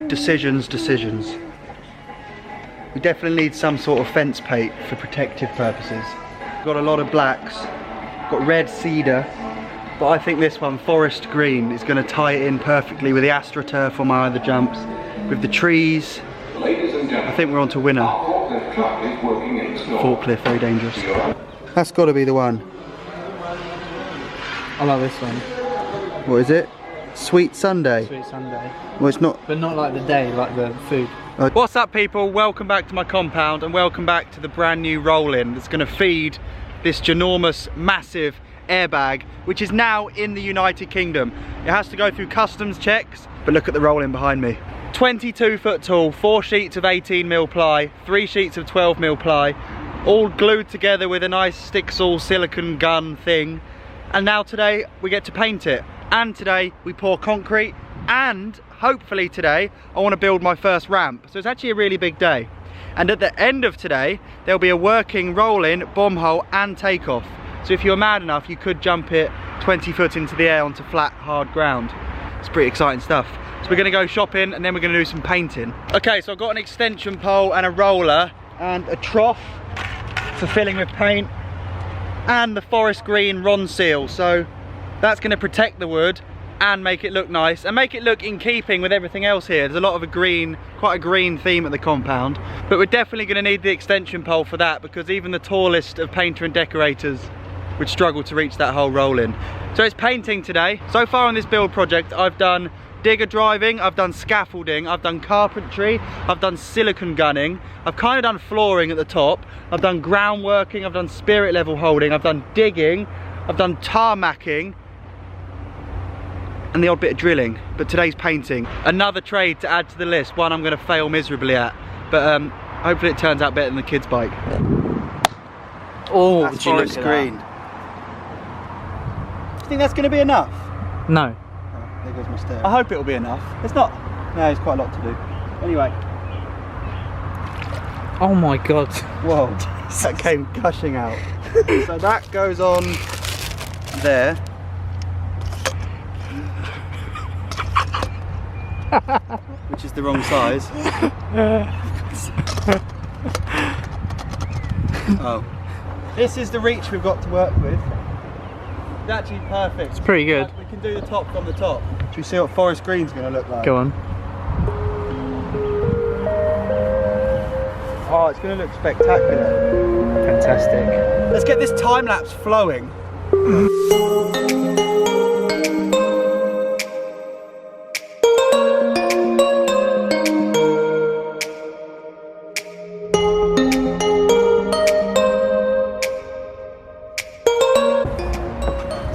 Decisions. We definitely need some sort of fence paint for protective purposes. Got a lot of blacks, got red cedar, but I think this one, forest green, is going to tie it in perfectly with the AstroTurf on my other jumps, with the trees. I think we're on to winner. Forklift, very dangerous. That's got to be the one. I like this one. What is it? Sweet Sunday. Sweet Sunday. Well, it's not. But not like the day, like the food. What's up, people? Welcome back to my compound and welcome back to the brand new roll-in that's going to feed this ginormous, massive airbag, which is now in the United Kingdom. It has to go through customs checks, but look at the roll-in behind me. 22 foot tall, 4 sheets of 18mm ply, 3 sheets of 12mm ply, all glued together with a nice stick-saw silicone gun thing. And now today we get to paint it. And today we pour concrete, and hopefully today I want to build my first ramp. So it's actually a really big day. And at the end of today there'll be a working roll-in, bomb hole and takeoff. So if you're mad enough, you could jump it 20 foot into the air onto flat, hard ground. It's pretty exciting stuff. So we're gonna go shopping and then we're gonna do some painting. Okay, so I've got an extension pole and a roller and a trough for filling with paint and the forest green Ronseal. So that's gonna protect the wood and make it look nice and make it look in keeping with everything else here. There's a lot of quite a green theme at the compound, but we're definitely gonna need the extension pole for that, because even the tallest of painter and decorators would struggle to reach that whole roll-in. So it's painting today. So far on this build project, I've done digger driving, I've done scaffolding, I've done carpentry, I've done silicone gunning, I've kind of done flooring at the top, I've done ground working, I've done spirit level holding, I've done digging, I've done tarmacking, and the odd bit of drilling. But today's painting. Another trade to add to the list, one I'm going to fail miserably at, but hopefully it turns out better than the kids' bike. Oh, that's forest green. Do you think that's going to be enough? No. Oh, there goes my stair. I hope it'll be enough. It's not. No, there's quite a lot to do. Anyway. Oh my god. Whoa, that came gushing out. So that goes on there. Which is the wrong size. Oh. This is the reach we've got to work with. It's actually perfect. It's pretty good. We can do the top from the top. Should we see what forest green's going to look like? Go on. Oh, it's going to look spectacular. Fantastic. Let's get this time lapse flowing.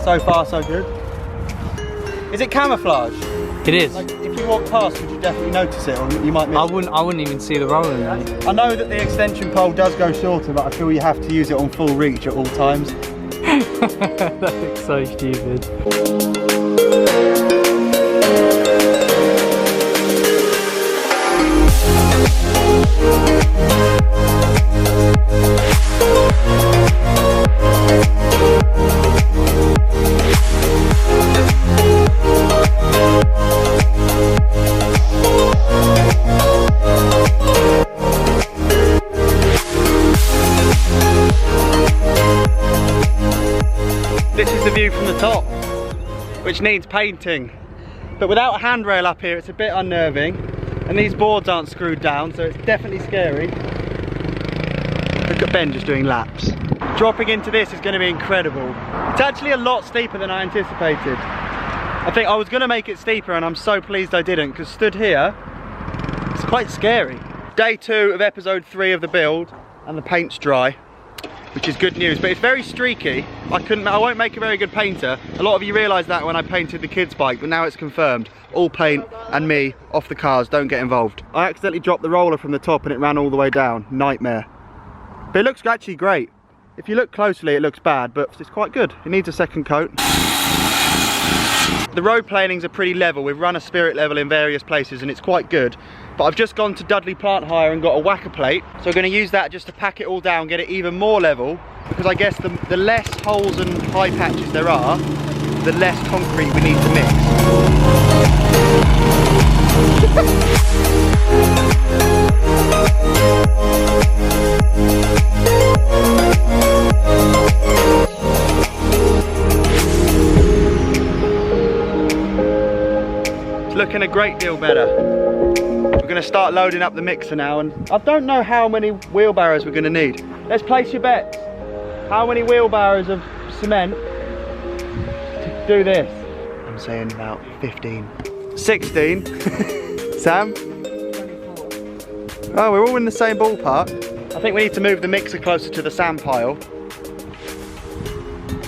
So far, so good. Is it camouflage? It is. Like, if you walk past, would you definitely notice it, or you might miss it? I wouldn't even see the roller in there. I know that the extension pole does go shorter, but I feel you have to use it on full reach at all times. That looks so stupid. This is the view from the top, which needs painting. But without a handrail up here, it's a bit unnerving. And these boards aren't screwed down, so it's definitely scary. Look at Ben just doing laps. Dropping into this is going to be incredible. It's actually a lot steeper than I anticipated. I think I was going to make it steeper, and I'm so pleased I didn't, because stood here, it's quite scary. Day 2 of episode 3 of the build, and the paint's dry, which is good news, but it's very streaky. I won't make a very good painter. A lot of you realised that when I painted the kids' bike, but now it's confirmed. All paint and me off the cars, don't get involved. I accidentally dropped the roller from the top and it ran all the way down. Nightmare. But it looks actually great. If you look closely, it looks bad, but it's quite good. It needs a second coat. The road planings are pretty level. We've run a spirit level in various places and it's quite good. But I've just gone to Dudley Plant Hire and got a whacker plate. So we're going to use that just to pack it all down, get it even more level. Because I guess the less holes and high patches there are, the less concrete we need to mix. looking a great deal better. We're gonna start loading up the mixer now, and I don't know how many wheelbarrows we're gonna need. Let's place your bets. How many wheelbarrows of cement to do this? I'm saying about 15. 16. Sam? 24. Oh, we're all in the same ballpark. I think we need to move the mixer closer to the sand pile.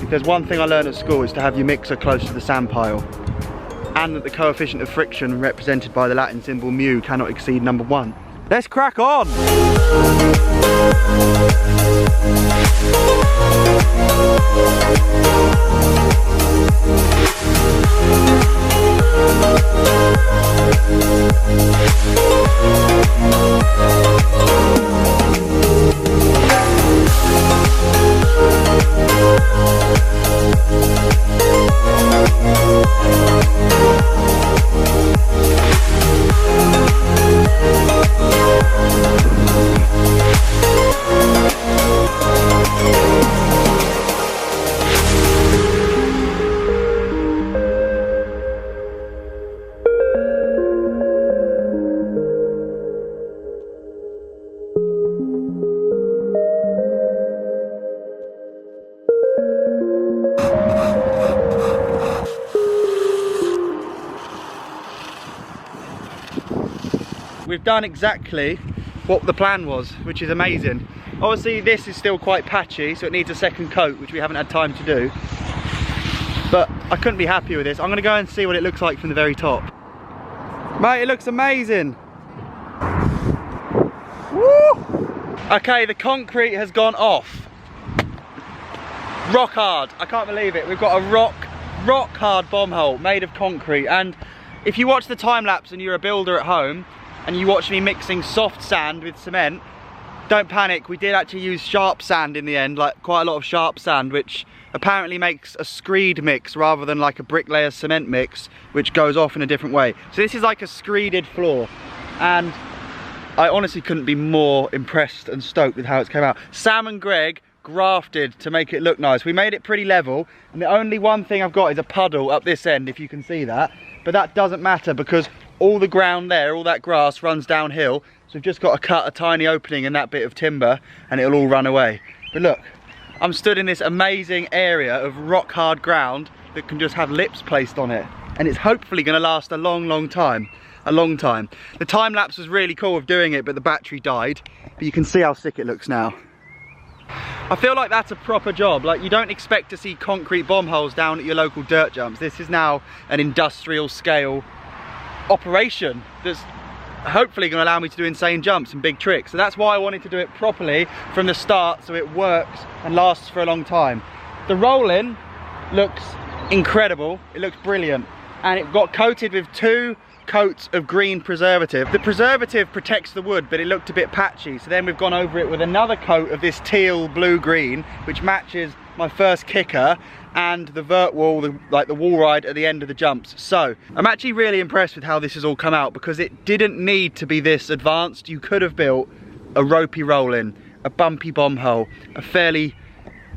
Because one thing I learned at school is to have your mixer close to the sand pile. And that the coefficient of friction represented by the Latin symbol mu cannot exceed number 1. Let's crack on! We've done exactly what the plan was, which is amazing. Obviously this is still quite patchy, so it needs a second coat, which we haven't had time to do. But I couldn't be happier with this. I'm gonna go and see what it looks like from the very top. Mate, it looks amazing. Woo! Okay, the concrete has gone off. Rock hard, I can't believe it. We've got a rock hard bomb hole made of concrete. And if you watch the time lapse and you're a builder at home, and you watch me mixing soft sand with cement, don't panic, we did actually use sharp sand in the end, like quite a lot of sharp sand, which apparently makes a screed mix rather than like a bricklayer cement mix, which goes off in a different way. So this is like a screeded floor, and I honestly couldn't be more impressed and stoked with how it's came out. Sam and Greg grafted to make it look nice. We made it pretty level, and the only one thing I've got is a puddle up this end, if you can see that, but that doesn't matter because all the ground there, all that grass runs downhill, so we've just got to cut a tiny opening in that bit of timber and it'll all run away. But look, I'm stood in this amazing area of rock hard ground that can just have lips placed on it, and it's hopefully going to last a long time. A long time. The time lapse was really cool of doing it, but the battery died, but you can see how sick it looks now. I feel like that's a proper job. Like, you don't expect to see concrete bomb holes down at your local dirt jumps. This is now an industrial scale operation that's hopefully going to allow me to do insane jumps and big tricks. So that's why I wanted to do it properly from the start, so it works and lasts for a long time. The roll-in looks incredible, it looks brilliant, and it got coated with 2 coats of green preservative. The preservative protects the wood, but it looked a bit patchy, so then we've gone over it with another coat of this teal blue green, which matches my first kicker and the vert wall, like the wall ride at the end of the jumps. So I'm actually really impressed with how this has all come out, because it didn't need to be this advanced. You could have built a ropey roll-in, a bumpy bomb hole, a fairly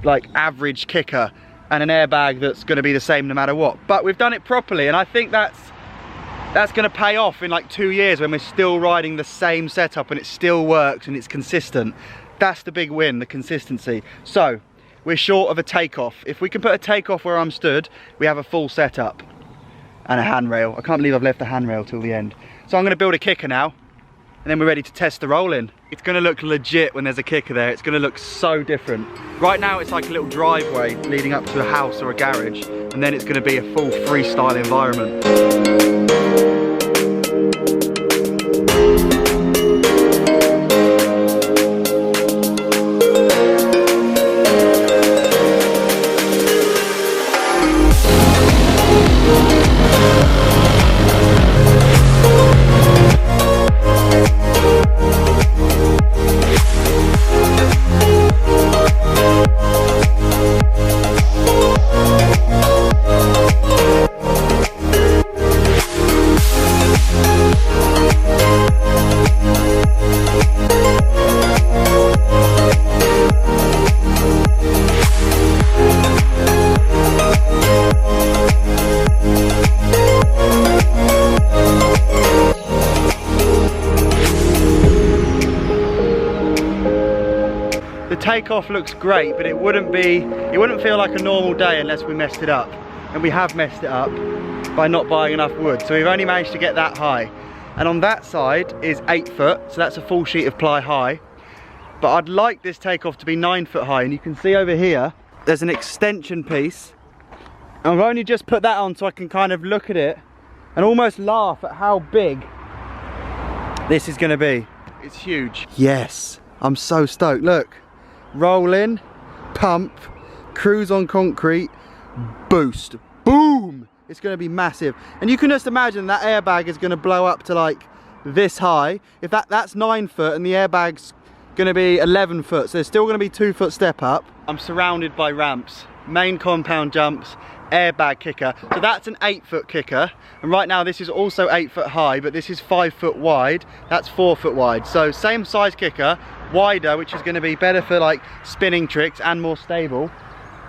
like average kicker, and an airbag that's going to be the same no matter what. But we've done it properly, and I think that's going to pay off in like 2 years when we're still riding the same setup and it still works and it's consistent. That's the big win, the consistency. So we're short of a takeoff. If we can put a takeoff where I'm stood, we have a full setup and a handrail. I can't believe I've left the handrail till the end. So I'm going to build a kicker now, and then we're ready to test the roll-in. It's going to look legit when there's a kicker there. It's going to look so different. Right now it's like a little driveway leading up to a house or a garage, and then it's going to be a full freestyle environment. takeoff looks great, but it wouldn't feel like a normal day unless we messed it up. And we have messed it up by not buying enough wood. So we've only managed to get that high. And on that side is 8 foot, so that's a full sheet of ply high. But I'd like this takeoff to be 9 foot high, and you can see over here, there's an extension piece. And I've only just put that on so I can kind of look at it and almost laugh at how big this is gonna be. It's huge. Yes, I'm so stoked. Look, roll in, pump, cruise on concrete, boost, boom. It's gonna be massive. And you can just imagine that airbag is gonna blow up to like this high. If that's 9 foot and the airbag's gonna be 11 foot, so there's still gonna be 2 foot step up. I'm surrounded by ramps, main compound jumps, airbag kicker. So that's an 8 foot kicker. And right now this is also 8 foot high, but this is 5 foot wide. That's 4 foot wide. So same size kicker, wider, which is gonna be better for like spinning tricks and more stable.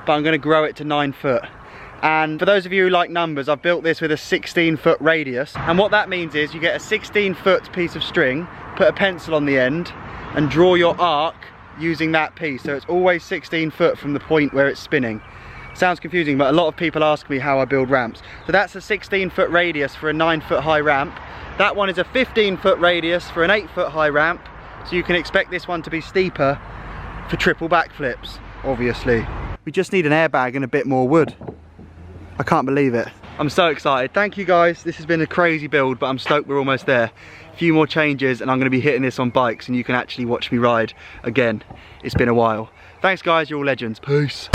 But I'm gonna grow it to 9 foot. And for those of you who like numbers, I've built this with a 16 foot radius. And what that means is you get a 16 foot piece of string, put a pencil on the end, and draw your arc using that piece. So it's always 16 foot from the point where it's spinning. Sounds confusing, but a lot of people ask me how I build ramps. So that's a 16 foot radius for a 9 foot high ramp. That one is a 15 foot radius for an 8 foot high ramp. So you can expect this one to be steeper for triple backflips, obviously. We just need an airbag and a bit more wood. I can't believe it. I'm so excited. Thank you guys. This has been a crazy build, but I'm stoked we're almost there. A few more changes and I'm gonna be hitting this on bikes and you can actually watch me ride again. It's been a while. Thanks guys, you're all legends. Peace.